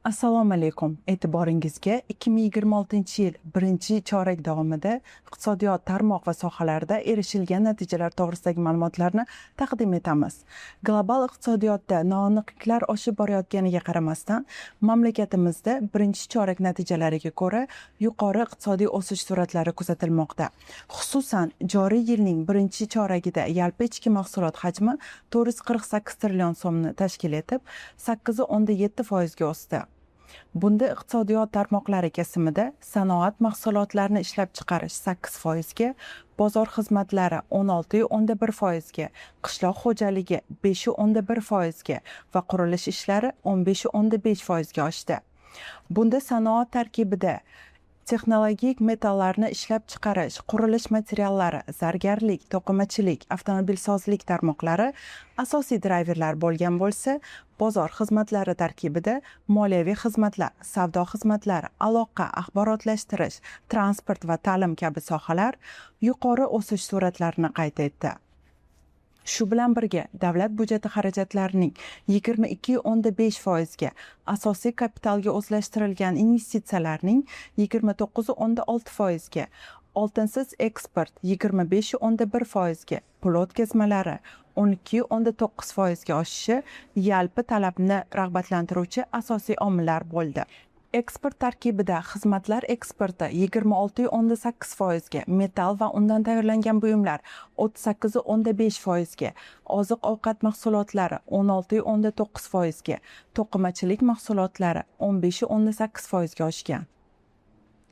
Assalomu alaykum. E'tiboringizga 2026-yil birinchi chorak davomida iqtisodiyot tarmoq va sohalarida erishilgan natijalar to'g'risidagi ma'lumotlarni taqdim etamiz. Global iqtisodiyotda noaniqliklar oshib borayotganiga qaramasdan, mamlakatimizda birinchi chorak natijalariga ko'ra yuqori iqtisodiy o'sish sur'atlari kuzatilmoqda. Xususan, joriy yilning birinchi choragida yalpi ichki mahsulot hajmi 448 trillion so'mni tashkil etib, 8.7% ga o'sdi. Bunda iqtisodiyot tarmoqlari kesimida sanoat mahsulotlarini ishlab chiqarish 8% ga, bozor xizmatlari 16.1% ga, qishloq xo'jaligi 5.1% ga va qurilish ishlari 15.5% ga oshdi. Bunda sanoat tarkibida texnologik metallarni ishlab chiqarish, qurilish materiallari, zargarlik, to'qimachilik, avtomobilsozlik tarmoqlari asosiy drayverlar bo'lgan bo'lsa, bozor xizmatlari tarkibida moliyaviy xizmatlar, savdo xizmatlari, aloqa, axborotlashtirish, transport va ta'lim kabi sohalar yuqori o'sish sur'atlarini qayd etdi. Shu bilan birga davlat byudjeti xarajatlarining 22.5% ga, asosiy kapitalga o'zlashtirilgan investitsiyalarning 29.6% ga, oltinsiz eksport 25.1% ga, pul o'tkazmalari 12.9% ga oshishi yalpi talabni rag'batlantiruvchi asosiy omillar bo'ldi. Eksport tarkibida xizmatlar eksporti 26.8% ga, metall va undan tayyorlangan buyumlar 38.5% ga, oziq-ovqat mahsulotlari 16.9% ga, to'qimachilik mahsulotlari 15.8% ga oshgan.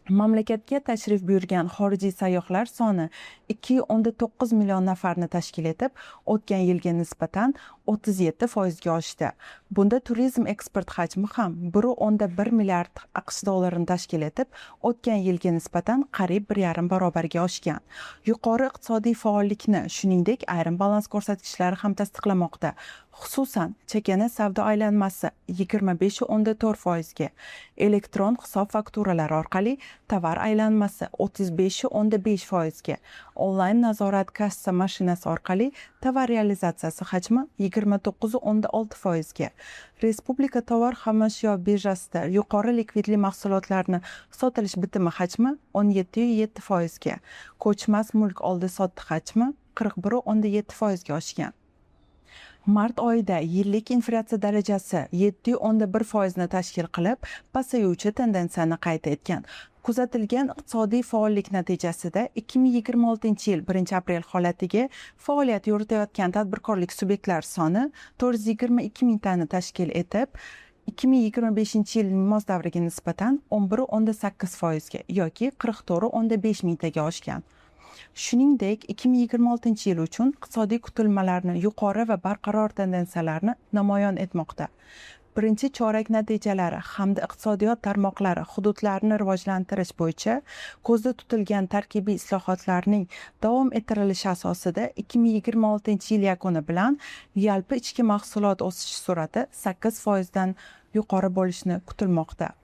Mamlakatga tashrif buyurgan xorijiy sayyohlar soni 2.9 million nafarni tashkil etib, o'tgan yilga nisbatan 37% ga oshdi. Bunda turizm eksport hajmi ham 1.1 milliard AQSh dollarini tashkil etib, o'tgan yilga nisbatan qariyb 1,5 barobarga oshgan. Yuqori iqtisodiy faollikni, shuningdek, ayrim balans ko'rsatkichlari ham tasdiqlamoqda. Xususan, chakana savdo aylanmasi 25.4% ga, elektron hisob fakturalari orqali tovar aylanmasi 35.5% ga, onlayn nazorat kassa mashinasi orqali tovar realizatsiyasi hajmi 29.6% ga, Respublika tovar xomashyo birjasida yuqori likvidli mahsulotlarni sotilish bitimi hajmi 17.7% ga, ko'chmas mulk oldi-sotdi hajmi 41.7% ga oshgan. Mart oyida yillik inflyatsiya darajasi 7.1% ni tashkil qilib, pasayuvchi tendensiyani qayd etgan. Kuzatilgan iqtisodiy faollik natijasida 2026-yil 1-aprel holatiga faoliyat yuritayotgan tadbirkorlik subyektlar soni 422 mingtani tashkil etib, 2025-yilning mos davriga nisbatan 11.8% ga yoki 44.5 mingtaga oshgan. Shuningdek, 2026-yil uchun iqtisodiy kutilmalarni yuqori va barqaror tendensiyalarni namoyon etmoqda. Birinchi chorak natijalari hamda iqtisodiyot tarmoqlari hududlarini rivojlantirish bo'yicha ko'zda tutilgan tarkibiy islohotlarning davom ettirilishi asosida 2026-yil yakuni bilan yalpi ichki mahsulot o'sish sur'ati 8% dan yuqori bo'lishini kutilmoqda.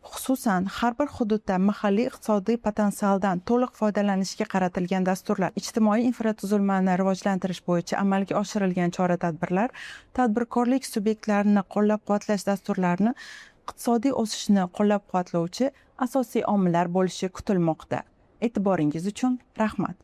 Xususan, har bir hududda mahalliy iqtisodiy potensialdan to'liq foydalanishga qaratilgan dasturlar, ijtimoiy infratuzilmani rivojlantirish bo'yicha amalga oshirilgan chora-tadbirlar, tadbirkorlik subyektlarini qo'llab-quvvatlash dasturlarini iqtisodiy o'sishni qo'llab-quvvatlovchi asosiy omillar bo'lishi kutilmoqda. E'tiboringiz uchun rahmat.